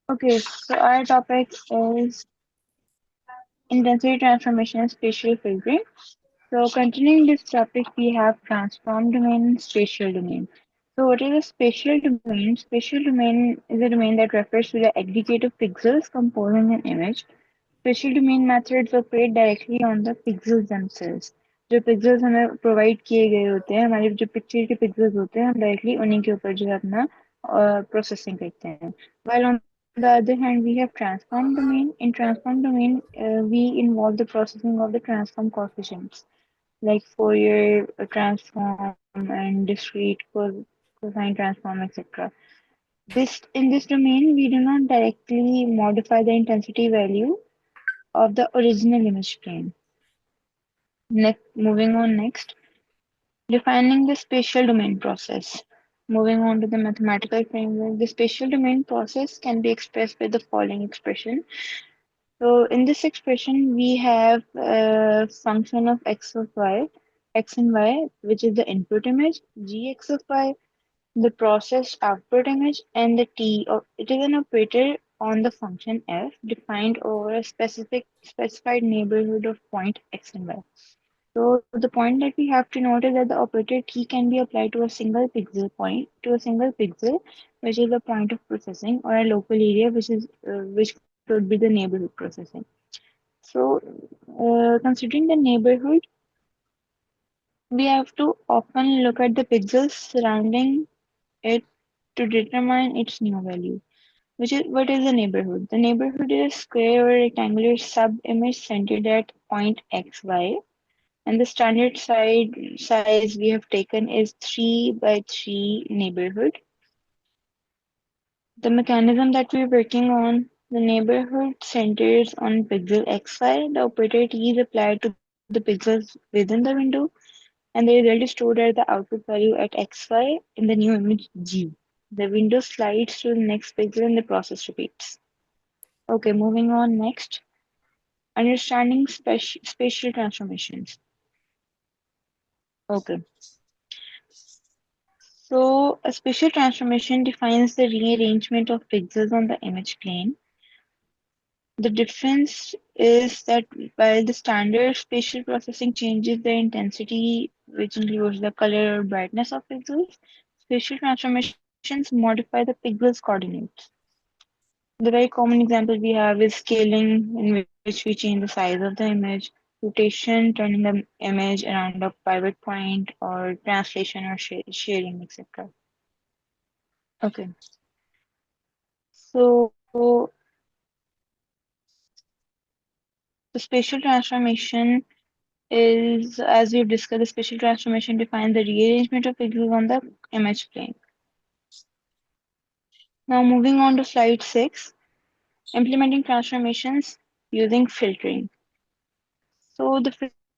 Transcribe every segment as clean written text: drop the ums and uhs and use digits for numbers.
Okay, so our topic is intensity transformation and spatial filtering. So continuing this topic, we have transform domain and spatial domain. So what is a spatial domain? Spatial domain is a domain that refers to the aggregate of pixels composing an image. Spatial domain methods operate directly on the pixels themselves. जो pixels हमें provide किए गए होते हैं, हमारे जो picture के pixels होते हैं, हम डायरेक्टली उन्हीं के ऊपर जो है अपना प्रोसेसिंग करते हैं. While on the other hand, we have transform domain. In transform domain, we involve the processing of the transform coefficients like Fourier transform and discrete cosine transform, etc. In this domain, we do not directly modify the intensity value of the original image plane. Moving on next, defining the spatial domain process. Moving on to the mathematical framework, the spatial domain process can be expressed with the following expression. So in this expression, we have a function of x and y, which is the input image, gx of y, the processed output image, and the it is an operator on the function f defined over a specified neighborhood of point x and y. So the point that we have to note is that the operator t can be applied to a single pixel, which is the point of processing, or a local area, which could be the neighborhood processing. So, considering the neighborhood, we have to often look at the pixels surrounding it to determine its new value. What is the neighborhood? The neighborhood is a square or rectangular sub-image centered at point xy, and the standard size we have taken is 3 by 3 neighborhood. The mechanism that we're working on, the neighborhood centers on pixel xy. The operator t is applied to the pixels within the window, and the result is stored as the output value at xy in the new image G. The window slides to the next pixel and the process repeats. Okay, moving on next. Understanding spatial transformations. Okay, so a spatial transformation defines the rearrangement of pixels on the image plane. The difference is that while the standard spatial processing changes the intensity, which includes the color or brightness of pixels, spatial transformations modify the pixel's coordinates. The very common example we have is scaling, in which we change the size of the image, rotation, turning the image around a pivot point, or translation or sharing, etc. Okay, so the spatial transformation is, as we've discussed, the spatial transformation defines the rearrangement of pixels on the image plane. Now moving on to slide 6, implementing transformations using filtering. So the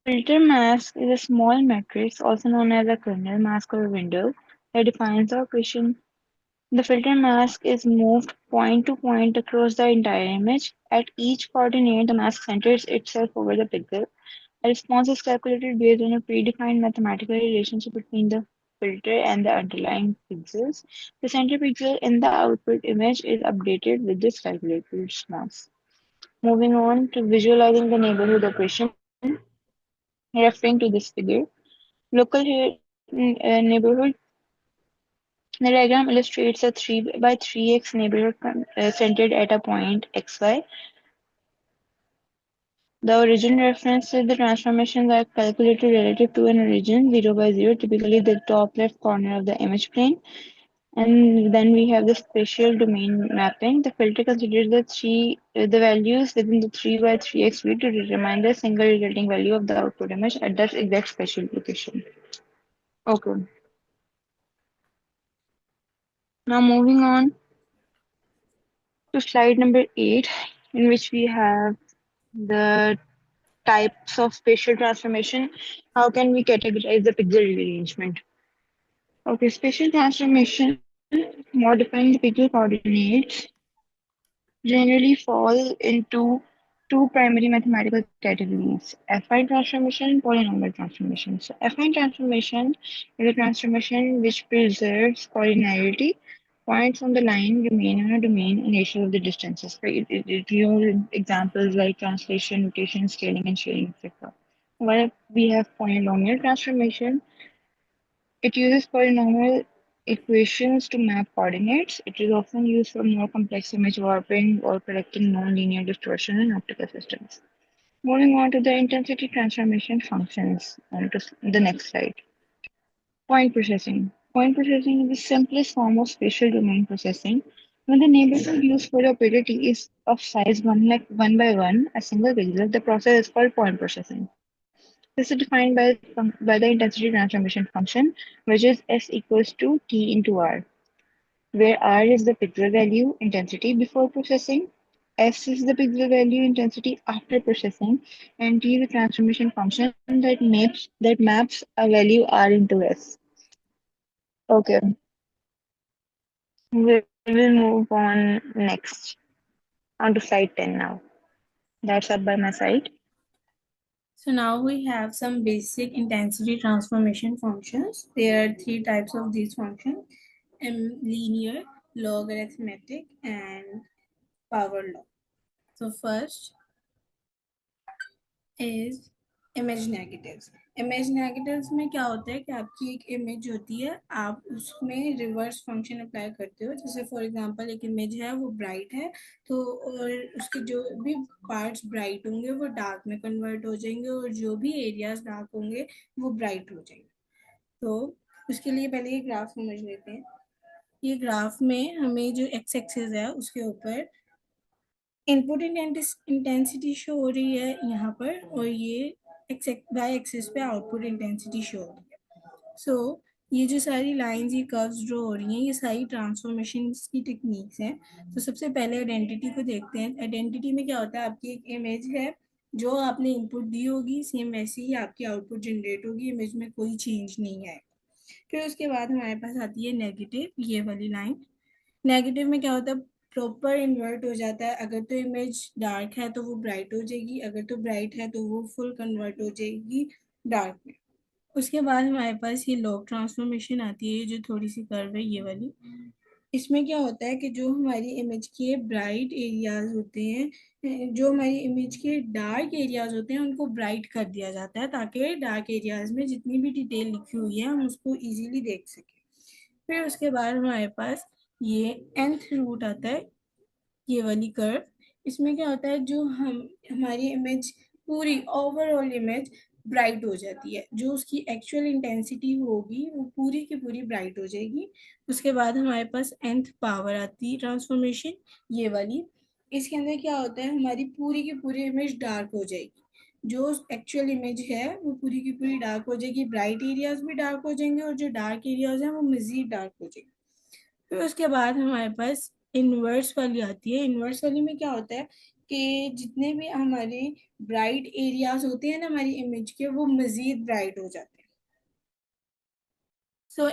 filter mask is a small matrix, also known as a kernel mask or a window, that defines the operation. The filter mask is moved point to point across the entire image. At each coordinate, the mask centers itself over the pixel. A response is calculated based on a predefined mathematical relationship between the filter and the underlying pixels. The center pixel in the output image is updated with this calculated response. Moving on to visualizing the neighborhood operation, referring to this figure. Local neighborhood. The diagram illustrates a 3 by 3x neighborhood centered at a point xy. The origin references the transformations are calculated relative to an origin 0 by 0, typically the top left corner of the image plane. And then we have the spatial domain mapping. The filter considers the values within the 3 by 3x view to determine the single resulting value of the output image at that exact spatial location. Okay. Now moving on to slide number 8, in which we have the types of spatial transformation. How can we categorize the pixel rearrangement? Okay, spatial transformation modifying the pixel coordinates generally fall into two primary mathematical categories: affine transformation and polynomial transformation. Affine transformation is a transformation which preserves coordinality, Points on the line remain on a domain initial of the distances. Right? It uses examples like translation, rotation, scaling, and shading, etc. While we have polynomial transformation, it uses polynomial equations to map coordinates. It is often used for more complex image warping or correcting nonlinear distortion in optical systems. Moving on to the intensity transformation functions on to the next slide. Point processing. Point processing is the simplest form of spatial domain processing. When the neighborhood used for the operator is of size 1 by 1, a single pixel, the process is called point processing. This is defined by the intensity transformation function, which is S equals to T into R, where R is the pixel value intensity before processing, S is the pixel value intensity after processing, and T is the transformation function that maps a value R into S. Okay, we will move on next onto slide 10 now. That's up by my side. So now we have some basic intensity transformation functions. There are three types of these functions: linear, logarithmic, and power law. So first is image negatives. Image negatives में क्या होता है कि आपकी एक image होती है, आप उसमें रिवर्स फंक्शन अप्लाई करते हो. जैसे फॉर एग्जांपल एक इमेज है, वो ब्राइट है, तो और उसके जो भी पार्ट्स ब्राइट होंगे वो डार्क में कन्वर्ट हो जाएंगे, और जो भी एरियाज डार्क होंगे वो ब्राइट हो जाएंगे. तो उसके लिए पहले ये ग्राफ समझ लेते हैं. ये ग्राफ में हमें जो एक्स एक्सिस है उसके ऊपर इनपुट इंटेंसिटी शो हो रही है यहाँ पर, और ये वाई एक्सिस पे आउटपुट इंटेंसिटी शो हो रही है. सो ये जो सारी लाइंस, ये कर्व्स ड्रॉ हो रही हैं, ये सारी ट्रांसफॉर्मेशन की टेक्निक्स हैं. तो सबसे पहले आइडेंटिटी को देखते हैं. आइडेंटिटी में क्या होता है, आपकी एक इमेज है, जो आपने इनपुट दी होगी सेम वैसे ही आपकी आउटपुट जनरेट होगी, इमेज में कोई चेंज नहीं है. फिर उसके बाद हमारे पास आती है नेगेटिव, ये वाली लाइन. नेगेटिव में क्या होता है, प्रॉपर इन्वर्ट हो जाता है. अगर तो इमेज डार्क है तो वो ब्राइट हो जाएगी, अगर तो ब्राइट है तो वो फुल कन्वर्ट हो जाएगी डार्क में. उसके बाद हमारे पास ये लॉग ट्रांसफॉर्मेशन आती है, जो थोड़ी सी कर्व है ये वाली. इसमें क्या होता है कि जो हमारी इमेज के ब्राइट एरियाज होते हैं, जो हमारी इमेज के डार्क एरियाज होते हैं, उनको ब्राइट कर दिया जाता है, ताकि डार्क एरियाज में जितनी भी डिटेल लिखी हुई है हम उसको इजीली देख सकें. फिर उसके बाद हमारे पास ये nth रूट आता है, ये वाली कर्व. इसमें क्या होता है, जो हमारी इमेज पूरी ओवरऑल इमेज ब्राइट हो जाती है, जो उसकी एक्चुअल इंटेंसिटी होगी वो पूरी की पूरी ब्राइट हो जाएगी. उसके बाद हमारे पास nth पावर आती है ट्रांसफॉर्मेशन, ये वाली. इसके अंदर क्या होता है, हमारी पूरी की पूरी इमेज डार्क हो जाएगी. जो एक्चुअल इमेज है वो पूरी की पूरी डार्क हो जाएगी, ब्राइट एरियाज भी डार्क हो जाएंगे, और जो डार्क एरियाज हैं वो मजीद डार्क हो जाएंगे. फिर उसके बाद हमारे पास इन्वर्स वाली आती है. इन्वर्स वाली में क्या होता है कि जितने भी हमारे ब्राइट एरियाज होते हैं ना हमारी इमेज के, वो मजीद ब्राइट हो जाते हैं. सो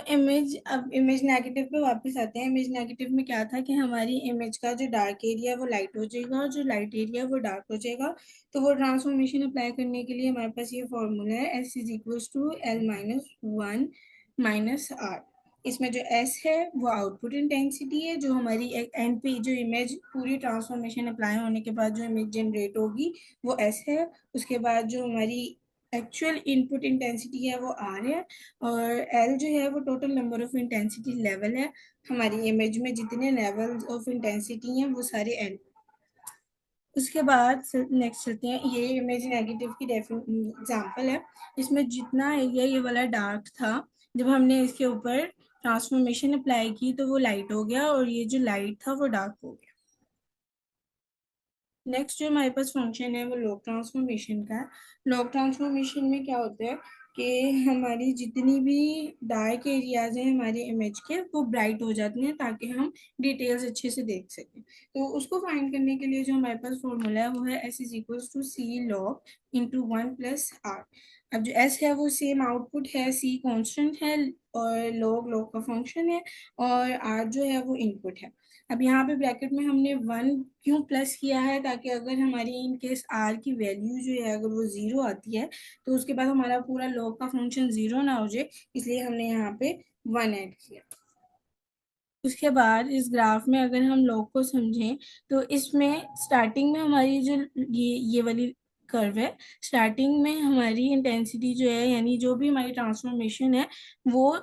अब इमेज नेगेटिव पे वापस आते हैं. इमेज नेगेटिव में क्या था कि हमारी इमेज का जो डार्क एरिया है वो लाइट हो जाएगा, और जो लाइट एरिया है वो डार्क हो जाएगा. तो वो ट्रांसफॉर्मेशन अप्लाई करने के लिए हमारे पास ये फॉर्मूला है, S is equals to L minus one minus R. इसमें जो एस है वो आउटपुट इंटेंसिटी है, जो हमारी एंड पे जो इमेज पूरी ट्रांसफॉर्मेशन अप्लाई होने के बाद जो इमेज जनरेट होगी वो एस है. उसके बाद जो हमारी एक्चुअल इनपुट इंटेंसिटी है वो आर है, और एल जो है वो total number of intensity level है. हमारी इमेज में जितने लेवल ऑफ इंटेंसिटी हैं वो सारे एल. उसके बाद नेक्स्ट चलते हैं. ये इमेज नेगेटिव की एग्जांपल है. इसमें जितना एरिया ये वाला डार्क था, जब हमने इसके ऊपर ट्रांसफॉर्मेशन अप्लाई की तो वो लाइट हो गया, और ये जो लाइट था वो डार्क हो गया. नेक्स्ट जो हमारे पास फंक्शन है वो लॉग ट्रांसफॉर्मेशन का है. लॉग ट्रांसफॉर्मेशन में क्या होता है कि हमारी जितनी भी डार्क एरियाज हैं हमारी इमेज के, वो ब्राइट हो जाती हैं, ताकि हम डिटेल्स अच्छे से देख सकें. तो उसको फाइंड करने के लिए जो हमारे पास फॉर्मूला है वो है S is equals to C log into one plus R. अब जो एस है वो सेम आउटपुट है, सी कांस्टेंट है, और लॉग लॉग का फंक्शन है, और आर जो है वो इनपुट है. अब यहाँ पे ब्रैकेट में हमने वन क्यों प्लस किया है, ताकि अगर हमारी इन केस आर की वैल्यू जो है अगर वो जीरो आती है तो उसके बाद हमारा पूरा लॉग का फंक्शन जीरो ना हो जाए, इसलिए हमने यहाँ पे वन ऐड किया. उसके बाद इस ग्राफ में अगर हम लॉग को समझें तो इसमें स्टार्टिंग में हमारी जो ये वाली कर्व है, स्टार्टिंग में हमारी इंटेंसिटी जो है यानी जो भी हमारी ट्रांसफॉर्मेशन है वो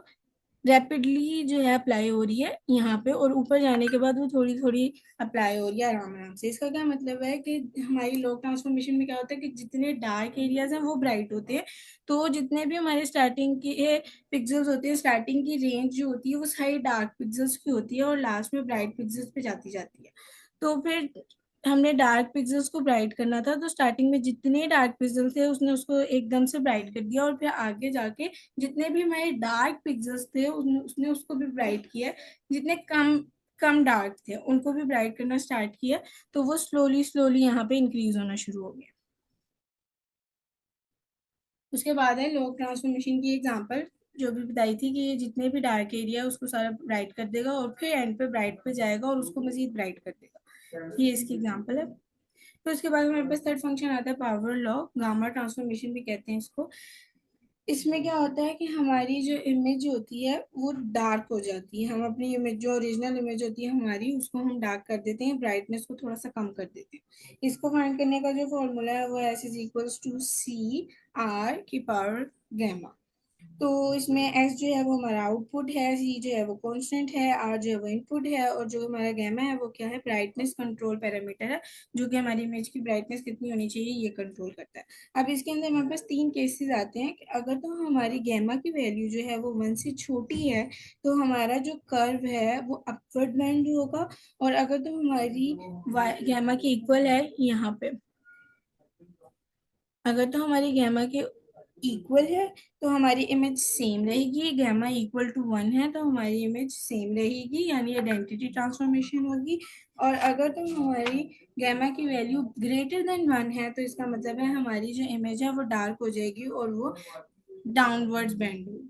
रैपिडली जो है अप्लाई हो रही है यहाँ पे, और ऊपर जाने के बाद वो थोड़ी थोड़ी अप्लाई हो रही है आराम आराम से। इसका क्या मतलब है कि हमारी लॉग ट्रांसफॉर्मेशन में क्या होता है कि जितने डार्क एरियाज हैं वो ब्राइट होते हैं, तो जितने भी हमारे स्टार्टिंग के पिक्सल्स होते हैं, स्टार्टिंग की रेंज जो होती है वो सारी डार्क पिक्सल्स की होती है और लास्ट में ब्राइट पिक्सल्स पे जाती जाती है। तो फिर हमने डार्क पिक्सल्स को ब्राइट करना था, तो स्टार्टिंग में जितने डार्क पिक्सल्स थे उसने उसको एकदम से ब्राइट कर दिया, और फिर आगे जाके जितने भी हमारे डार्क पिक्सल्स थे उसने उसको भी ब्राइट किया। जितने कम कम डार्क थे उनको भी ब्राइट करना स्टार्ट किया, तो वो स्लोली स्लोली यहाँ पे इंक्रीज होना शुरू हो गया। उसके बाद है लॉग ट्रांसफॉर्मेशन की एग्जांपल, जो भी बताई थी कि ये जितने भी डार्क एरिया है उसको सारा ब्राइट कर देगा और फिर एंड पे ब्राइट पे जाएगा और उसको मजीद ब्राइट कर देगा। ये इसकी एग्जांपल है। तो उसके बाद हमारे पास थर्ड फंक्शन आता है पावर लॉ, गामा ट्रांसफॉर्मेशन भी कहते हैं इसको। इसमें क्या होता है कि हमारी जो इमेज होती है वो डार्क हो जाती है, हम अपनी इमेज जो ओरिजिनल इमेज होती है हमारी उसको हम डार्क कर देते हैं, ब्राइटनेस को थोड़ा सा कम कर देते हैं। इसको फाइंड करने का जो फॉर्मूला है वो S is equals to C R की पावर गैमा। तो इसमें एस जो है वो हमारा आउटपुट है, सी जो है वो कांस्टेंट है, आर जो है वो इनपुट है, और जो हमारा गैमा है वो क्या है, ब्राइटनेस कंट्रोल पैरामीटर है, जो कि हमारी इमेज की ब्राइटनेस कितनी होनी चाहिए ये कंट्रोल करता है। अब इसके अंदर हमारे पास तीन केसेस आते हैं कि अगर तो हमारी गैमा की वैल्यू जो है वो 1 से छोटी है तो हमारा जो कर्व है वो अपवर्ड बैंड होगा, और अगर तो हमारी गैमा की इक्वल है यहाँ पे, अगर तो हमारी गैमा के इक्वल है तो हमारी इमेज सेम रहेगी, गैमा इक्वल टू 1 है तो हमारी इमेज सेम रहेगी यानी आइडेंटिटी ट्रांसफॉर्मेशन होगी। और अगर तो हमारी गैमा की वैल्यू ग्रेटर देन 1 है तो इसका मतलब है हमारी जो इमेज है वो डार्क हो जाएगी और वो डाउनवर्ड्स बेंड होगी।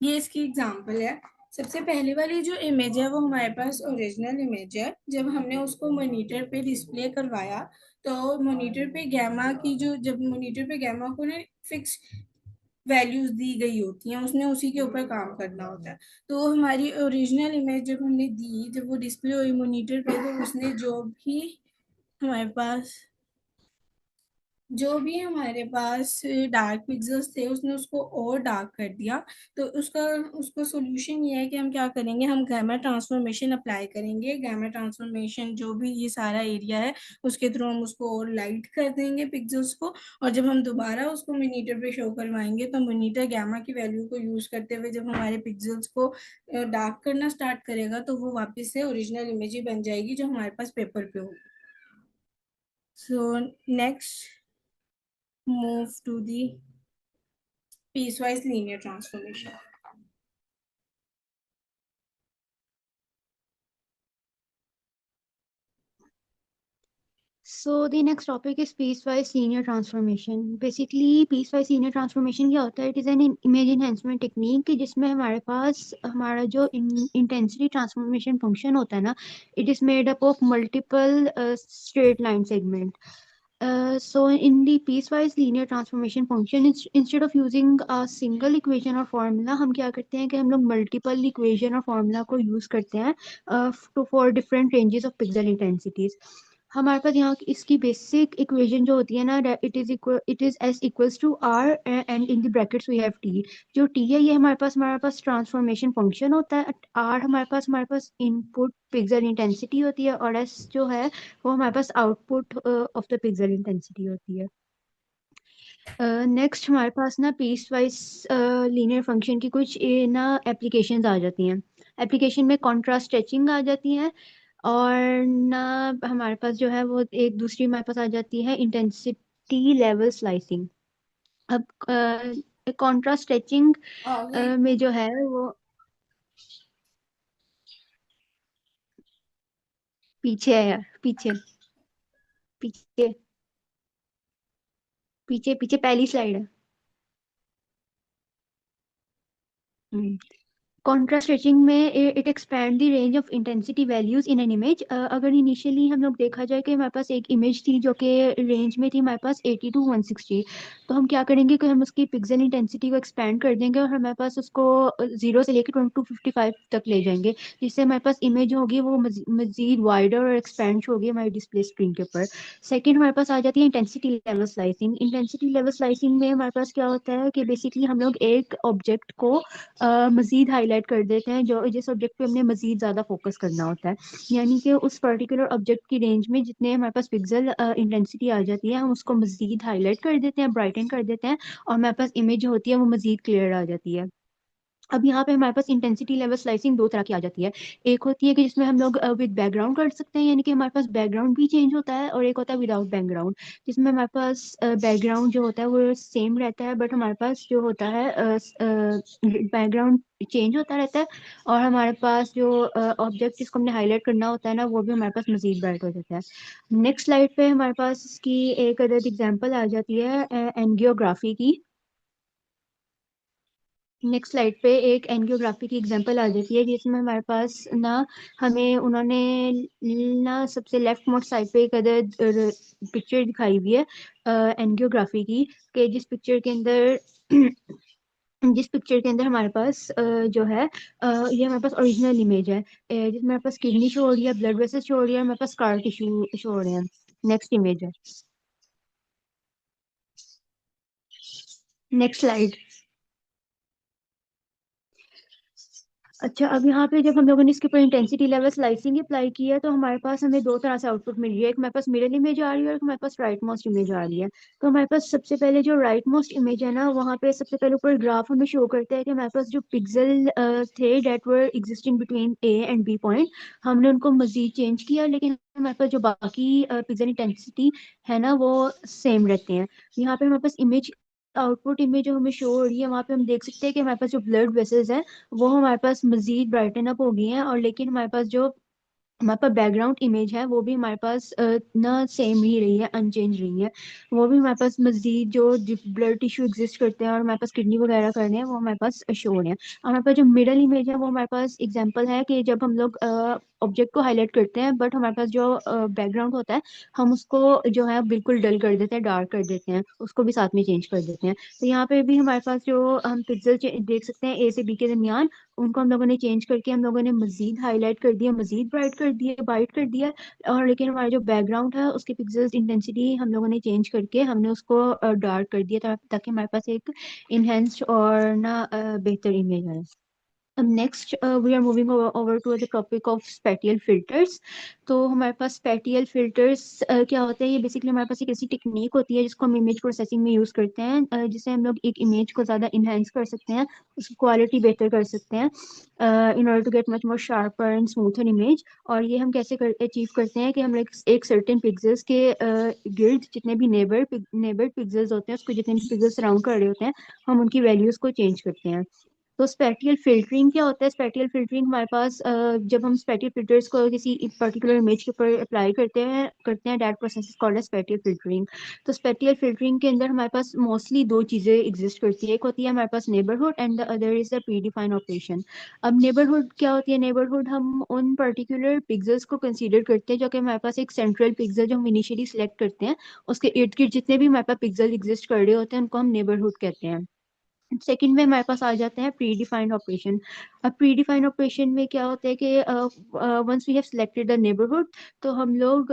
ये इसकी एग्जांपल है। सबसे पहले वाली जो इमेज है वो हमारे पास ओरिजिनल इमेज है, जब हमने उसको मॉनिटर पे डिस्प्ले करवाया तो मॉनिटर पे गैमा की जो, जब मॉनिटर पे गैमा को ना फिक्स वैल्यूज दी गई होती हैं, उसने उसी के ऊपर काम करना होता है। तो हमारी ओरिजिनल इमेज जब हमने दी, जब वो डिस्प्ले हुई मॉनिटर पे, तो उसने हमारे पास जो भी हमारे पास डार्क पिक्सेल्स थे उसने उसको और डार्क कर दिया। तो उसका उसका सॉल्यूशन ये है कि हम क्या करेंगे, हम गैमा ट्रांसफॉर्मेशन अप्लाई करेंगे। गैमा ट्रांसफॉर्मेशन जो भी ये सारा एरिया है उसके थ्रू हम उसको और लाइट कर देंगे पिक्सेल्स को, और जब हम दोबारा उसको मॉनिटर पे शो करवाएंगे तो मॉनिटर गैमा की वैल्यू को यूज करते हुए जब हमारे पिक्सेल्स को डार्क करना स्टार्ट करेगा तो वो वापस से ओरिजिनल इमेज ही बन जाएगी जो हमारे पास पेपर पे होगी। So next move to the piecewise linear transformation. So the next topic is piecewise linear transformation. Basically, piecewise linear transformation क्या होता है? It is an image enhancement technique कि जिसमें हमारे पास हमारा जो intensity transformation function होता है ना, it is made up of multiple straight line segment. So in the piecewise linear transformation function, instead of using a single equation or formula, हम क्या करते हैं कि हम लोग multiple equation और formula को use करते हैं for different ranges of pixel intensities. हमारे पास यहाँ इसकी बेसिक इक्वेशन जो होती है ना, it is S equals to R and in the brackets we have T. जो टी है ये हमारे पास ट्रांसफॉर्मेशन फंक्शन होता है। आर हमारे पास इनपुट पिक्सल इंटेंसिटी होती है और एस जो है वो हमारे पास output of the pixel intensity होती है। नेक्स्ट हमारे पास ना पीस वाइज लीनियर फंक्शन की कुछ ना एप्लीकेशंस आ जाती हैं। एप्लीकेशन में कॉन्ट्रास्ट स्ट्रेचिंग आ जाती है, और ना हमारे पास जो है वो एक दूसरी हमारे पास आ जाती है इंटेंसिटी लेवल स्लाइसिंग। अब कॉन्ट्रास्ट स्ट्रेचिंग में जो है वो पीछे है यार, पीछे पीछे पीछे पीछे पहली स्लाइड है। हम्म। कॉन्ट्रास्ट स्ट्रेचिंग में it expand the range of intensity values in an image. अगर इनिशियली हम लोग देखा जाए कि हमारे पास एक इमेज थी जो कि रेंज में थी हमारे पास 80 to 160, तो हम क्या करेंगे कि हम उसकी पिक्सल इंटेंसिटी को एक्सपैंड कर देंगे और हमारे पास उसको 0 से लेकर 255 तक ले जाएंगे, जिससे हमारे पास इमेज होगी वो मजीद वाइडर और एक्सपैंड होगी हमारी डिस्प्ले स्क्रीन के ऊपर। सेकेंड हमारे पास आ जाती है intensity level slicing. Intensity level slicing में हमारे पास क्या होता है कि बेसिकली हम लोग एक ऑब्जेक्ट को मजीद हाईलाइट कर देते हैं, जो जिस ऑब्जेक्ट पे हमने मजीद ज़्यादा फोकस करना होता है, यानी कि उस पर्टिकुलर ऑब्जेक्ट की रेंज में जितने हमारे पास पिक्सल इंटेंसिटी आ जाती है हम उसको मजीद हाईलाइट कर देते हैं, ब्राइटन कर देते हैं, और हमारे पास इमेज जो होती है वो मजीद क्लियर आ जाती है। अब यहाँ पे हमारे पास इंटेंसिटी लेवल स्लाइसिंग दो तरह की आ जाती है। एक होती है कि जिसमें हम लोग विद बैकग्राउंड कर सकते हैं, यानी कि हमारे पास बैकग्राउंड भी चेंज होता है, और एक होता है विदाउट बैकग्राउंड, जिसमें हमारे पास बैकग्राउंड जो होता है वो सेम रहता है, बट हमारे पास जो होता है बैकग्राउंड चेंज होता रहता है, और हमारे पास जो ऑब्जेक्ट जिसको हमने हाईलाइट करना होता है ना वो भी हमारे पास मजीद ब्राइट हो जाता है। नेक्स्ट स्लाइड पे हमारे पास इसकी एक अदद एग्जांपल आ जाती है एंजियोग्राफी की। नेक्स्ट स्लाइड पे एक एंजियोग्राफी की एग्जांपल आ जाती है, जिसमें हमारे पास ना हमें उन्होंने ना सबसे लेफ्ट मोस्ट साइड पे एक अदद पिक्चर दिखाई हुई है एंजियोग्राफी की, कि जिस पिक्चर के अंदर हमारे पास जो है ये हमारे पास ओरिजिनल इमेज है, जिसमें हमारे पास किडनी शो हो रही है, ब्लड वेसल्स शो हो रही है, हमारे पास स्कार टिश्यू शो हो रहे हैं। नेक्स्ट इमेज है, नेक्स्ट स्लाइड। अच्छा, अब यहाँ पे जब हम लोगों ने इसके ऊपर इंटेंसिटी लेवल स्लाइसिंग अप्लाई की है तो हमारे पास हमें दो तरह से आउटपुट मिल रही है। एक हमारे पास मिरर इमेज आ रही है और एक हमारे पास राइट मोस्ट इमेज आ रही है। तो हमारे पास सबसे पहले जो राइट मोस्ट इमेज है ना, वहाँ पे सबसे पहले ऊपर ग्राफ हमें शो करता है कि हमारे पास जो पिक्सल थे that were existing between A and B point, हमने उनको मजीद चेंज किया, लेकिन हमारे पास जो बाकी पिक्सल इंटेंसिटी है ना वो सेम रहते हैं। यहाँ पे हमारे पास इमेज आउटपुट इमेज जो हमें शो हो रही है वहाँ पे हम देख सकते हैं कि हमारे पास जो ब्लड वेसल्स हैं वो हमारे पास मजीद ब्राइटन अप हो गई हैं, और लेकिन हमारे पास बैकग्राउंड इमेज है वो भी हमारे पास ना सेम ही रही है, अनचेंज रही है। वो भी हमारे पास मजीद जो ब्लड टिश्यू एग्जिस्ट करते हैं और हमारे पास किडनी वगैरह कर रहे हैं वो हमारे पास शो हो रहे हैं। और हमारे पास जो मिडल इमेज है वो हमारे पास एग्जांपल है कि जब हम लोग ऑब्जेक्ट को हाईलाइट करते हैं बट हमारे पास जो बैकग्राउंड होता है हम उसको जो है बिल्कुल डल कर देते हैं, डार्क कर देते हैं, उसको भी साथ में चेंज कर देते हैं। तो यहाँ पे भी हमारे पास जो हम पिक्सल देख सकते हैं ए से बी के दरमियान, उनको हम लोगों ने चेंज करके हम लोगों ने मजीद हाईलाइट कर दिया, मजीद ब्राइट कर दिया, ब्राइट कर दिया। और लेकिन हमारा जो बैकग्राउंड है उसकी पिक्सल्स इंटेंसिटी हम लोगों ने चेंज करके हमने उसको डार्क कर दिया ताकि हमारे पास एक इनहेंस्ड और ना बेहतर इमेज आए। Next we are moving over to the topic of spatial filters. तो हमारे पास स्पेटियल फिल्टर्स क्या होते हैं? ये बेसिकली हमारे पास एक ऐसी टेक्निक होती है जिसको हम इमेज प्रोसेसिंग में यूज करते हैं, जिससे हम लोग एक इमेज को ज़्यादा इन्हेंस कर सकते हैं, उसकी क्वालिटी बेहतर कर सकते हैं in order to get much more sharper and smoother image. और ये हम कैसे अचीव करते हैं कि हम एक सर्टेन पिक्सल्स के गिर्द जितने भी नेबर पिक्सल्स होते हैं, उसको जितने भी पिक्सल्स सराउंड कर रहे होते हैं, हम उनकी वैल्यूज को चेंज करते हैं। तो स्पेटियल फिल्टरिंग क्या होता है? स्पेटियल फिल्टरिंग हमारे पास जब हम स्पेटियल फिल्टर्स को किसी पर्टिकुलर इमेज के ऊपर अप्लाई करते हैं that process is called as spatial filtering. तो स्पेटियल फिल्टरिंग के अंदर हमारे पास मोस्टली दो चीजें एग्जिस्ट करती है। एक होती है हमारे पास neighbourhood and the other is the predefined operation. अब नेबरहुड क्या होती है? नेबरहुड हम उन पर्टिकुलर पिक्सल्स को कंसीडर करते हैं जो कि हमारे पास एक सेंट्रल पिक्सल जो हम इनिशियली सिलेक्ट करते हैं उसके इर्द गिर्द जितने भी हमारे पास पिक्सल एग्जिस्ट कर रहे होते हैं उनको हम नेबरहुड कहते हैं। सेकंड में हमारे पास आ जाते हैं प्री डिफाइंड ऑपरेशन। अब प्री डिफाइंड ऑपरेशन में क्या होता है कि once we have selected the neighbourhood, तो हम लोग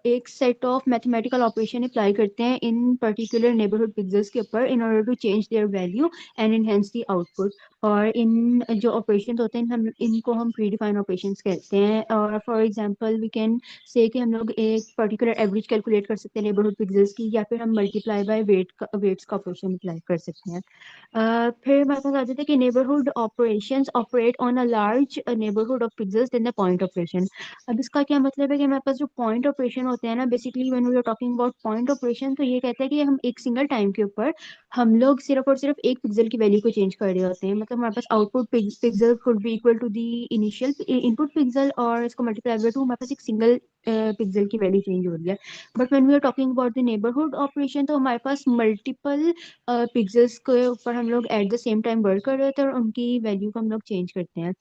एक set of mathematical operation apply करते हैं इन पर्टिकुलर नेबरहुड पिक्सल्स के ऊपर in order to change their value and enhance the output. और इन जो ऑपरेशन होते हैं इनको हम प्री डिफाइंड ऑपरेशन कहते हैं। और for example we can say कि हम लोग एक पर्टिकुलर एवरेज कैलकुलेट कर सकते हैं नेबरहुड पिक्सल्स की, या फिर हम मल्टीप्लाई बाय वेट्स का ऑपरेशन अप्लाई कर सकते हैं। फिर हमारे पास आ जाता है कि neighbourhood operations operate on a large neighbourhood of pixels then the point operation. अब इसका क्या मतलब है कि हमारे पास जो पॉइंट ऑपरेशन होते हैं ना, basically when we are talking about point operation, तो ये कहता है कि हम एक सिंगल टाइम के ऊपर हम लोग सिर्फ और सिर्फ एक पिक्सल की वैल्यू को चेंज कर रहे होते हैं। मतलब हमारे पास output pixel could be equal to the initial input pixel और इसको मल्टीप्लाई बाय टू हमारे पास एक सिंगल पिक्सल की वैल्यू चेंज हो रही है। But when we are talking about the neighbourhood operation, तो हमारे पास मल्टीपल पिक्सल्स के ऊपर हम लोग at the same time work कर रहे होते हैं और उनकी वैल्यू को हम लोग चेंज करते हैं।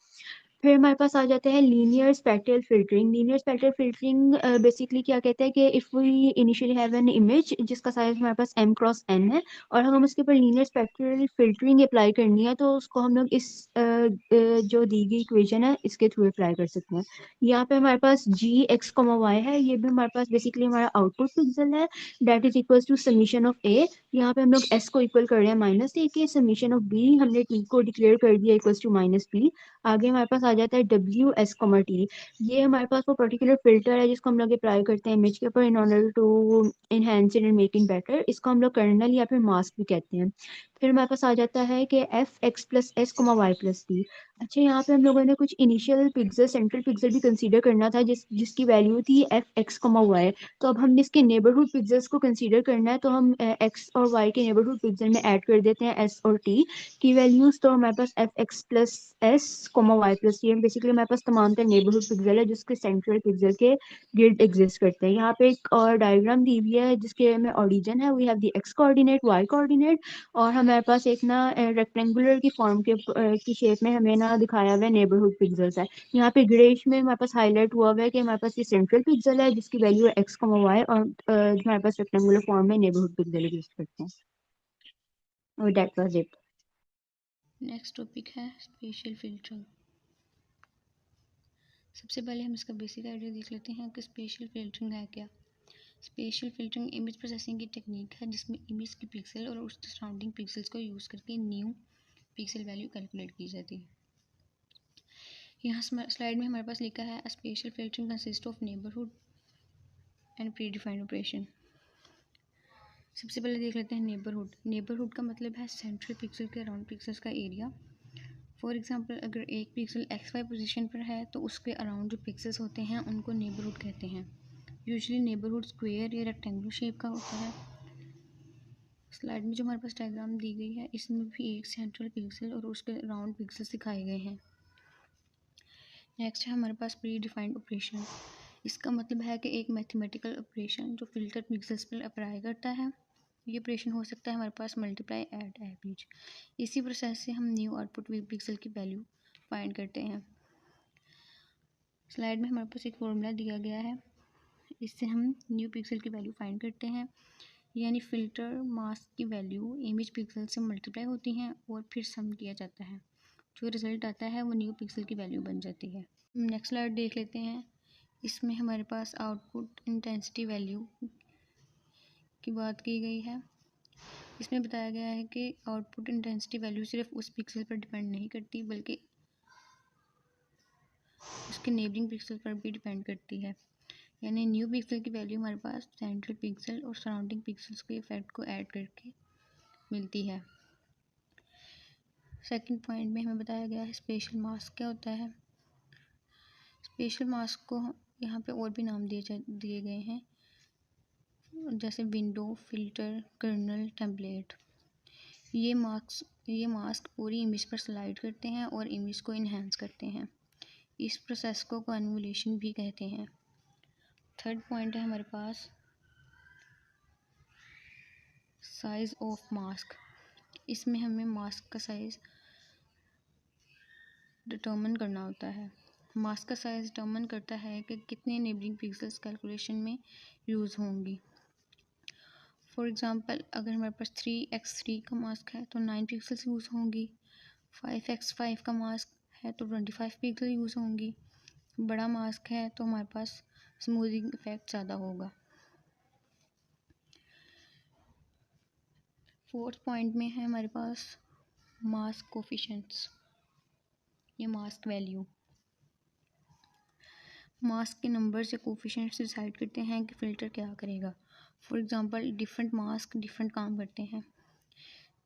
फिर हमारे पास आ जाता है linear spectral filtering. Linear spectral filtering basically क्या कहता है कि if we initially have an image जिसका साइज हमारे पास m क्रॉस n है और हम उसके ऊपर लीनियर स्पेक्ट्रल फिल्टरिंग अप्लाई करनी है, तो उसको हम लोग इस जो दी गई इक्वेशन है इसके थ्रू अप्लाई कर सकते हैं। यहाँ पे हमारे पास g x, y है, ये भी हमारे पास बेसिकली हमारा आउटपुट पिक्सल है, that is equal to summation of a। यहाँ पे हम लोग s को इक्वल कर रहे हैं -a के, समीशन ऑफ b हमने t को डिक्लेयर कर दिया इक्वल टू -b। आगे हमारे पास आ जाता है डब्ल्यू एस कॉमा टी। ये हमारे पास वो पर्टिकुलर फिल्टर है जिसको हम लोग अप्लाई करते हैं इमेज के ऊपर in order to enhance it and make it better. इसको हम लोग कर्नल या फिर मास्क भी कहते हैं। फिर हमारे पास आ जाता है कि F X plus S comma Y plus T. अच्छा, यहाँ पे हम लोगों ने कुछ इनिशियल पिक्सल, सेंट्रल पिक्सल भी कंसीडर करना था जिसकी वैल्यू थी एफ एक्स कोमा वाई। तो अब हमने इसके नेबरहुड पिक्सल्स को कंसीडर करना है, तो हम एक्स और वाई के नेबरहुड पिक्सल में ऐड कर देते हैं एस और टी की वैल्यूज। तो हमारे पास F X plus S comma Y plus T, basically हमारे पास तमाम तरह नेबरहुड पिक्सल है जिसके सेंट्रल पिक्सल के गिर्द एग्जिस्ट करते हैं। यहाँ पे एक और डायग्राम दी हुई है जिसके में ओरिजिन है, we have the X coordinate, Y coordinate, और हमारे पास एक ना रेक्टेंगुलर की फॉर्म के की शेप में हमें ना दिखाया हुआ है नेबरहुड पिक्सल्स है। यहाँ पे ग्रेइश में हमारे पास हाईलाइट हुआ हुआ है कि हमारे पास ये सेंट्रल पिक्सल है जिसकी वैल्यू है एक्स कोमा वाई, और हमारे पास रेक्टेंगुलर फॉर्म में नेबरहुड पिक्सल एग्जिस्ट करते हैं। और that was it. Next topic है स्पेशियल फिल्टरिंग। सबसे पहले हम इसका बेसिक आइडिया देख लेते हैं कि स्पेशियल फिल्टरिंग है क्या। स्पेशियल फिल्टरिंग इमेज प्रोसेसिंग की टेक्निक है जिसमें इमेज की पिक्सल और उसके सराउंडिंग पिक्सल्स को यूज़ करके न्यू पिक्सल वैल्यू कैलकुलेट की जाती है। यहाँ स्लाइड में हमारे पास लिखा है spatial filtering consist of neighbourhood and predefined operation. सबसे पहले देख लेते हैं नेबरहुड। नेबरहुड का मतलब है सेंट्रल पिक्सल के अराउंड पिक्सल्स का एरिया। फॉर एग्जांपल, अगर एक पिक्सल एक्स वाई पोजीशन पर है तो उसके अराउंड जो पिक्सल्स होते हैं उनको नेबरहुड कहते हैं। यूजुअली नेबरहुड स्क्वायर या रेक्टेंगुलर शेप का होता है। स्लाइड में जो हमारे पास डायग्राम दी गई है इसमें भी एक सेंट्रल पिक्सल और उसके अराउंड पिक्सल्स दिखाए गए हैं। नेक्स्ट है हमारे पास प्री डिफाइंड ऑपरेशन। इसका मतलब है कि एक मैथमेटिकल ऑपरेशन जो फिल्टर पिक्सल्स पर अप्लाई करता है। ये ऑपरेशन हो सकता है हमारे पास मल्टीप्लाई, ऐड, एवरेज। इसी प्रोसेस से हम न्यू आउटपुट पिक्सल की वैल्यू फाइंड करते हैं। स्लाइड में हमारे पास एक फॉर्मूला दिया गया है, इससे हम न्यू पिक्सल की वैल्यू फाइंड करते हैं। यानी फिल्टर मास्क की वैल्यू इमेज पिक्सल से मल्टीप्लाई होती हैं और फिर सम किया जाता है। जो रिजल्ट आता है वो न्यू पिक्सल की वैल्यू बन जाती है। नेक्स्ट स्लाइड देख लेते हैं। इसमें हमारे पास आउटपुट इंटेंसिटी वैल्यू की बात की गई है। इसमें बताया गया है कि आउटपुट इंटेंसिटी वैल्यू सिर्फ उस पिक्सल पर डिपेंड नहीं करती बल्कि उसके नेबरिंग पिक्सल पर भी डिपेंड करती है। यानी न्यू पिक्सल की वैल्यू हमारे पास सेंट्रल पिक्सल और सराउंडिंग पिक्सल्स के इफेक्ट को ऐड करके मिलती है। सेकंड पॉइंट में हमें बताया गया है स्पेशल मास्क क्या होता है। स्पेशल मास्क को यहाँ पे और भी नाम दिए गए हैं, जैसे विंडो, फिल्टर, कर्नल, टेम्पलेट। ये मास्क पूरी इमेज पर स्लाइड करते हैं और इमेज को इन्हेंस करते हैं। इस प्रोसेस को कन्वोल्यूशन भी कहते हैं। थर्ड पॉइंट है हमारे पास साइज ऑफ मास्क। इसमें हमें मास्क का साइज डिटर्मिन करना होता है। मास्क का साइज डिटर्मिन करता है कि कितने नेबरिंग पिक्सल्स कैलकुलेशन में यूज़ होंगी। फॉर एग्जांपल, अगर हमारे पास 3x3 का मास्क है तो 9 पिक्सल्स यूज़ होंगी। 5x5 का मास्क है तो 25 पिक्सल यूज़ होंगी। बड़ा मास्क है तो हमारे पास स्मूथिंग इफेक्ट ज़्यादा होगा। फोर्थ पॉइंट में है हमारे पास मास्क कोफिशिएंट्स या मास्क वैल्यू। मास्क के नंबर से कोफिशिएंट्स डिसाइड करते हैं कि फ़िल्टर क्या करेगा। For example, different mask different काम करते हैं।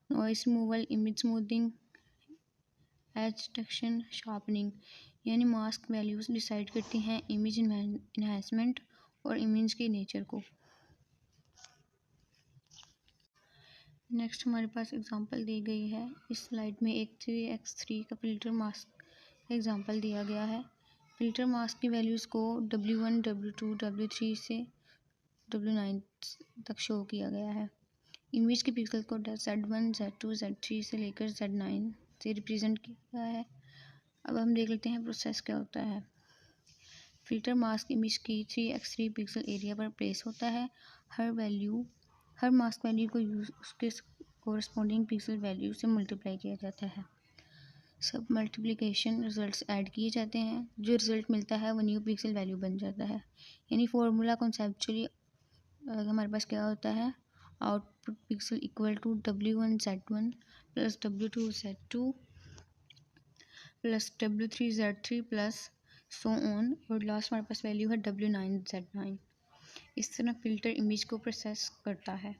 Noise removal, image smoothing, as detection, sharpening. यानी मास्क वैल्यूज़ डिसाइड करती हैं इमेज इन्हांसमेंट और इमेज के नेचर को। नेक्स्ट हमारे पास एग्जांपल दी गई है। इस स्लाइड में एक 3x3 का फिल्टर मास्क एग्जांपल दिया गया है। फिल्टर मास्क की वैल्यूज़ को W1, W2, W3 से W9 तक शो किया गया है। इमेज के पिक्सल को Z1, Z2, Z3 से लेकर Z9 से रिप्रेजेंट किया गया है। अब हम देख लेते हैं प्रोसेस क्या होता है। फिल्टर मास्क इमेज की 3x3 पिक्सल एरिया पर प्लेस होता है। हर मास्क वैल्यू को उसके कोरस्पॉन्डिंग पिक्सल वैल्यू से मल्टीप्लाई किया जाता है। सब मल्टीप्लिकेशन रिजल्ट्स ऐड किए जाते हैं। जो रिजल्ट मिलता है वो न्यू पिक्सल वैल्यू बन जाता है। यानी फॉर्मूला कॉन्सेप्चुअली हमारे पास क्या होता है, output pixel equal to W1 Z1 plus W2 Z2 plus W3 Z3 plus so on, और लास्ट हमारे पास वैल्यू है W9 Z9। इस तरह फिल्टर इमेज को प्रोसेस करता है।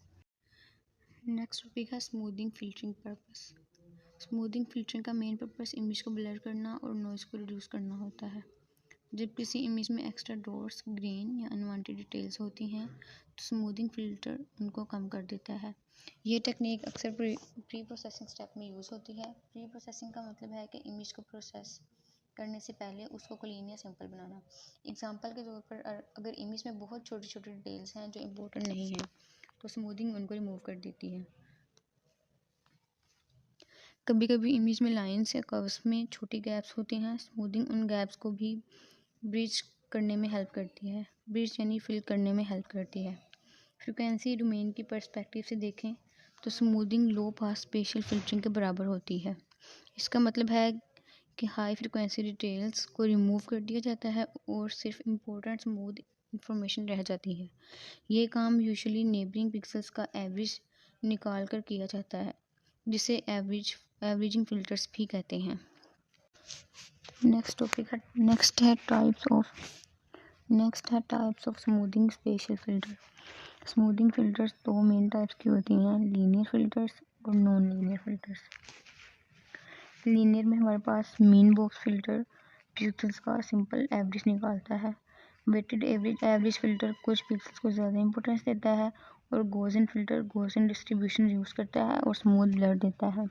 नेक्स्ट टॉपिक है smoothing filtering purpose. Smoothing filtering का मेन पर्पस इमेज को ब्लर करना और नॉइज़ को रिड्यूस करना होता है। जब किसी इमेज में एक्स्ट्रा डॉट्स, ग्रेन या अनवांटेड डिटेल्स होती हैं तो स्मूथिंग फिल्टर उनको कम कर देता है। ये टेक्निक अक्सर प्री प्रोसेसिंग स्टेप में यूज़ होती है। प्री प्रोसेसिंग का मतलब है कि इमेज को प्रोसेस करने से पहले उसको क्लीन या सिंपल बनाना। एग्जांपल के तौर पर अगर इमेज में बहुत छोटी छोटी डिटेल्स हैं जो इम्पोर्टेंट नहीं हैं तो स्मूथिंग उनको रिमूव कर देती है। कभी कभी इमेज में लाइंस या कर्व्स में छोटी गैप्स होते हैं। स्मूथिंग उन गैप्स को भी ब्रिज करने में हेल्प करती है। ब्रिज यानी फिल करने में हेल्प करती है। फ्रीक्वेंसी डोमेन की पर्सपेक्टिव से देखें तो स्मूथिंग लो पास स्पेशल फिल्टरिंग के बराबर होती है। इसका मतलब है कि हाई फ्रीक्वेंसी डिटेल्स को रिमूव कर दिया जाता है और सिर्फ इम्पोर्टेंट स्मूथ इंफॉर्मेशन रह जाती है। ये काम यूजुअली नेबरिंग पिक्सेल्स का एवरेज निकाल कर किया जाता है, जिसे एवरेजिंग फिल्टर्स भी कहते हैं। नेक्स्ट है types of smoothing special filter. Smoothing filters दो मेन टाइप्स की होती हैं, लीनियर फिल्टर्स और नॉन लीनियर फिल्टर्स। लीनियर में हमारे पास मीन बॉक्स फिल्टर पिक्सेल्स का सिंपल एवरेज निकालता है। वेटेड एवरेज फिल्टर कुछ पिक्सेल्स को ज़्यादा इंपॉर्टेंस देता है, और Gaussian filter Gaussian distribution use करता है और स्मूथ ब्लर देता है।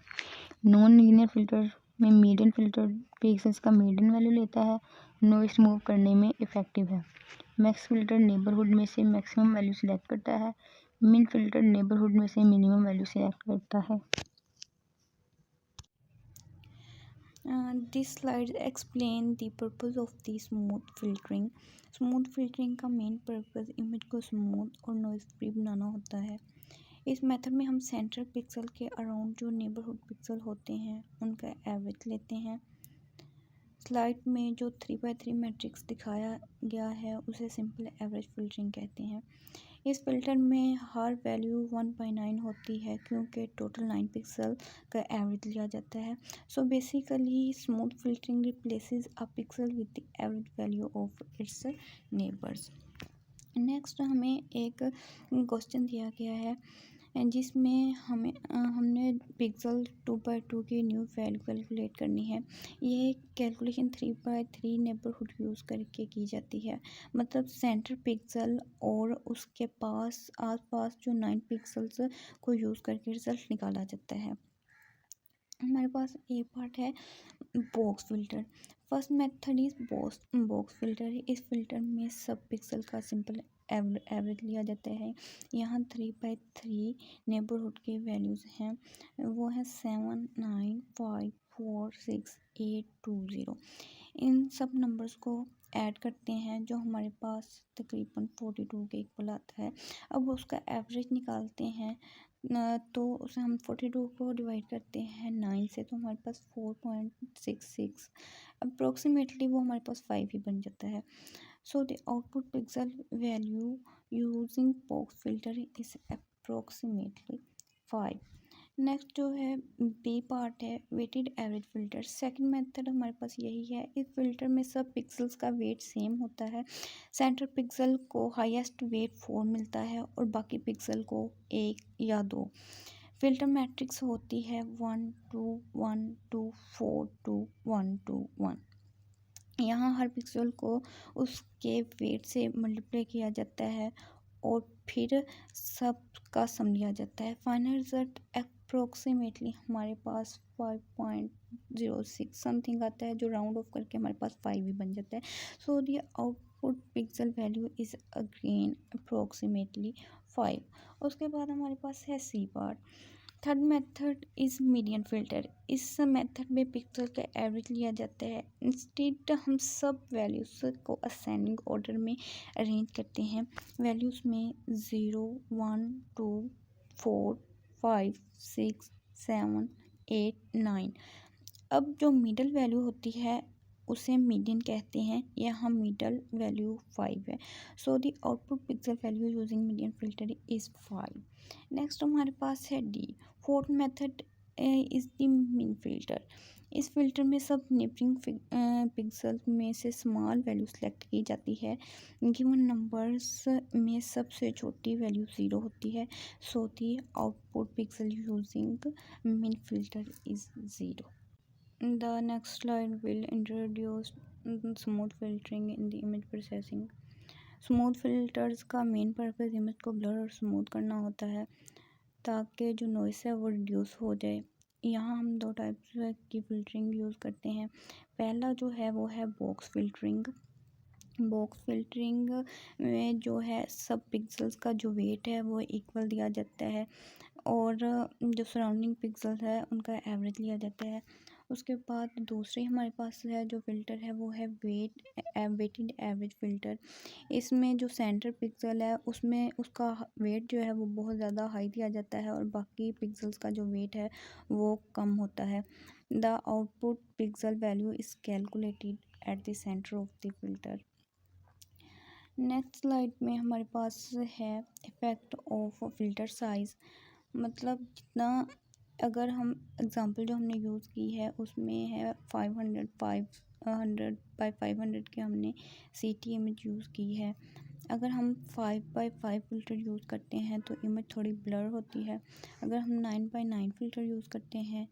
नॉन लीनियर फिल्टर में मीडियन फिल्टर पिक्सेल्स का मीडियन वैल्यू लेता है, नॉइस रिमूव करने में इफेक्टिव है। मैक्स फिल्टर नेबरहुड में से मैक्सिमम वैल्यू सिलेक्ट करता है। मिन फिल्टर नेबरहुड में से मिनिमम वैल्यू सिलेक्ट करता है। This slide explain the purpose of the smooth filtering. Smooth filtering का मेन पर्पस इमेज को स्मूथ और नॉइस फ्री बनाना होता है। इस मेथड में हम सेंट्रल पिक्सल के अराउंड जो नेबरहुड पिक्सल होते हैं उनका एवरेज लेते हैं। स्लाइड में जो 3x3 मैट्रिक्स दिखाया गया है उसे सिंपल एवरेज फिल्टरिंग कहते हैं। इस फिल्टर में हर वैल्यू 1/9 होती है क्योंकि टोटल 9 पिक्सल का एवरेज लिया जाता है। So basically smooth filtering replaces a pixel with the average value of its neighbours. Next हमें एक क्वेश्चन दिया गया है जिसमें हमने पिक्सल 2x2 की न्यू वैल्यू कैलकुलेट करनी है। ये कैलकुलेशन 3x3 नेबरहुड यूज़ करके की जाती है। मतलब सेंटर पिक्सल और उसके आसपास जो 9 पिक्सल्स को यूज़ करके रिजल्ट निकाला जाता है। हमारे पास ये पार्ट है box filter. First method is box filter. इस फिल्टर में सब पिक्सल का सिंपल एवरेज लिया जाता है। यहाँ 3x3 नेबरहुड के वैल्यूज़ हैं, वो है 7, 9, 5, 4, 6, 8, 2, 0। इन सब नंबर्स को ऐड करते हैं जो हमारे पास तकरीबन 42 के इक्वल आता है। अब उसका एवरेज निकालते हैं तो उसे हम 42 को डिवाइड करते हैं 9 से, तो हमारे पास 4.66 अप्रोक्सीमेटली वो हमारे पास 5 ही बन जाता है। So the output pixel value using box filter is approximately 5। Next जो है बी पार्ट है weighted average filter. Second method हमारे पास यही है। इस फिल्टर में सब पिक्सल्स का वेट सेम होता है। सेंटर पिक्सल को हाईएस्ट वेट 4 मिलता है और बाकी पिक्सल को 1 या 2। फिल्टर मैट्रिक्स होती है 1 2 1 2 4 2 1 2 1। यहाँ हर पिक्सल को उसके वेट से मल्टीप्लाई किया जाता है और फिर सब का सम लिया जाता है। फाइनल रिजल्ट अप्रोक्सीमेटली हमारे पास 5.06 समथिंग आता है, जो राउंड ऑफ करके हमारे पास 5 भी बन जाता है। So the output pixel value is again approximately 5। उसके बाद हमारे पास है C part. Third method is median filter. इस मेथड में पिक्सल का एवरेज लिया जाता है। इंस्टेड हम सब वैल्यूज़ को असेंडिंग ऑर्डर में अरेंज करते हैं। वैल्यूज़ में 0, 1, 2, 4, 5, 6, 7, 8, 9। अब जो मिडल वैल्यू होती है उसे मीडियन कहते हैं। यहाँ मिडल वैल्यू 5 है। So the output pixel value using median filter is 5। Next हमारे पास है D. Fourth method is the मिन फिल्टर। इस फिल्टर में सब नेबरिंग पिक्सल में से स्मॉल वैल्यू सेलेक्ट की जाती है। गिवन नंबर्स में सबसे छोटी वैल्यू 0 होती है। So the output pixel using मिन filter is 0। The next slide will introduce smooth filtering in the image processing. Smooth filters का मेन पर्पस इमेज को ब्लर और स्मूथ करना होता है ताकि जो नॉइस है वो रिड्यूस हो जाए। यहाँ हम दो टाइप्स की फ़िल्टरिंग यूज़ करते हैं। पहला जो है वो है बॉक्स फ़िल्टरिंग। बॉक्स फिल्टरिंग में जो है सब पिक्सल्स का जो वेट है वो इक्वल दिया जाता है और जो सराउंडिंग पिक्सल्स है उनका एवरेज लिया जाता है। उसके बाद दूसरी हमारे पास है जो फ़िल्टर है वो है वेटेड एवरेज फ़िल्टर। इसमें जो सेंटर पिक्सल है उसमें उसका वेट जो है वो बहुत ज़्यादा हाई दिया जाता है और बाकी पिक्सल्स का जो वेट है वो कम होता है। The output pixel value is calculated at the centre of the filter. Next slide में हमारे पास है इफ़ेक्ट ऑफ फिल्टर साइज़। मतलब जितना अगर हम एग्ज़ाम्पल जो हमने यूज़ की है उसमें है 500 की हमने CT इमेज यूज़ की है। अगर हम 5x5 फ़िल्टर यूज़ करते हैं तो इमेज थोड़ी ब्लर होती है। अगर हम 9x9 फ़िल्टर यूज़ करते हैं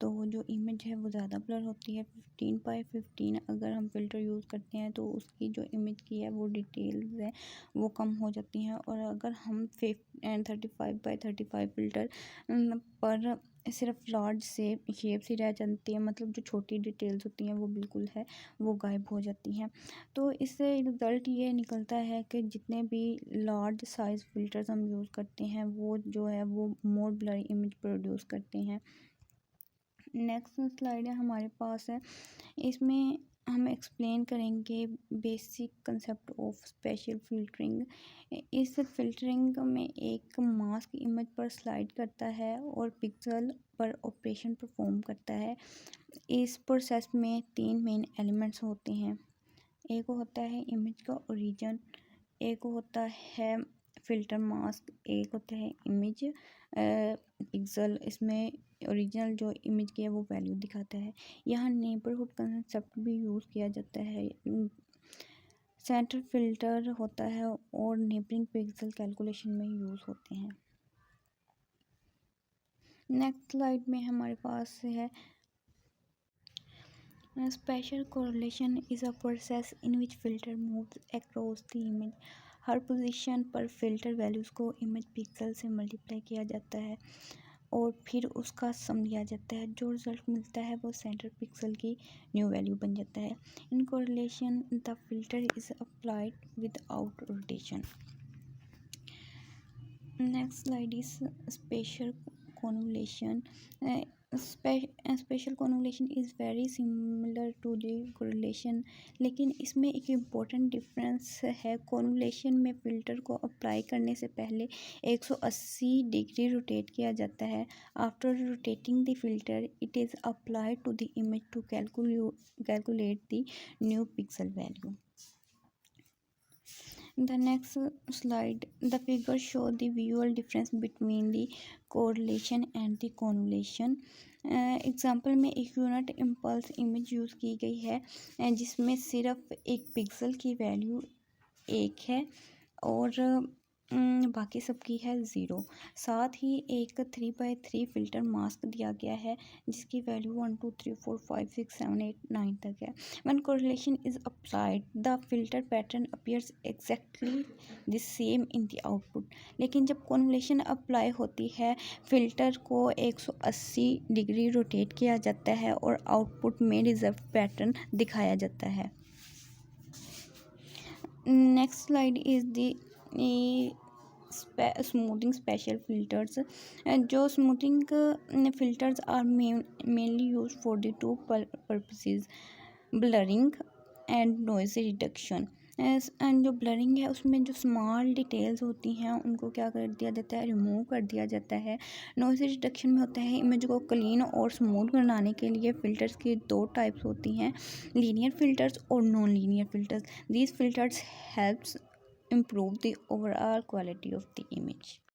तो जो इमेज है वो ज़्यादा ब्लर होती है। 15x15 अगर हम फ़िल्टर यूज़ करते हैं तो उसकी जो इमेज की है वो डिटेल्स है वो कम हो जाती हैं। और अगर हम 35x35 फ़िल्टर पर सिर्फ लार्ज शेप्स ही रह जाती हैं, मतलब जो छोटी डिटेल्स होती हैं वो बिल्कुल है वो गायब हो जाती हैं। तो इससे रिज़ल्ट ये निकलता है कि जितने भी लार्ज साइज़ फ़िल्टर्स हम यूज़ करते हैं वो जो है वो मोर ब्लर इमेज प्रोड्यूस करते हैं। नेक्स्ट स्लाइड है हमारे पास है, इसमें हम एक्सप्लेन करेंगे basic concept of special filtering. इस फ़िल्टरिंग में एक मास्क इमेज पर स्लाइड करता है और पिक्सल पर ऑपरेशन परफॉर्म करता है। इस प्रोसेस में 3 मेन एलिमेंट्स होते हैं। एक होता है इमेज का ओरिजिन, एक होता है फ़िल्टर मास्क, एक होता है इमेज पिक्सल। इसमें ओरिजिनल जो इमेज की है वो वैल्यू दिखाता है। यहाँ नेबरहुड कंसेप्ट भी यूज़ किया जाता है। सेंटर फिल्टर होता है और नेबरिंग पिक्सल कैलकुलेशन में यूज़ होते हैं। नेक्स्ट स्लाइड में हमारे पास है special correlation is a process in which filter moves across the image. Her position पर फिल्टर वैल्यूज़ को इमेज पिक्सल से मल्टीप्लाई किया जाता है और फिर उसका सम लिया जाता है। जो रिज़ल्ट मिलता है वो सेंटर पिक्सल की न्यू वैल्यू बन जाता है। In correlation the filter is applied without rotation. Next slide is spatial convolution. Spatial convolution is very similar to the correlation, लेकिन इसमें एक इम्पोर्टेंट डिफरेंस है। कॉन्वोल्यूशन में फ़िल्टर को अप्लाई करने से पहले 180 डिग्री रोटेट किया जाता है। After rotating the filter it is applied to the image to calculate the new pixel value. The next slide, the figures show the visual difference between the correlation and the convolution. Example में एक unit impulse image use की गई है जिसमें सिर्फ एक pixel की value 1 है और बाकी सबकी है 0। साथ ही एक 3x3 फ़िल्टर मास्क दिया गया है जिसकी वैल्यू 1 2 3 4 5 6 7 8 9 तक है। When correlation is applied, the filter pattern appears exactly the same in the output. लेकिन जब कॉन्वोल्यूशन अप्लाई होती है, फ़िल्टर को 180 डिग्री रोटेट किया जाता है और आउटपुट में रिजर्व पैटर्न दिखाया जाता है। Next slide is the smoothing spatial filters. जो smoothing filters are mainly use for the two purposes, blurring and noise reduction. And जो ब्लरिंग है उसमें जो स्मॉल डिटेल्स होती हैं उनको क्या कर दिया जाता है, रिमूव कर दिया जाता है। नॉइज रिडक्शन में होता है इमेज को क्लीन और स्मूथ बनाने के लिए फ़िल्टर्स की 2 टाइप्स होती हैं, लीनियर फ़िल्टर्स और non linear filters. These filters helps improve the overall quality of the image.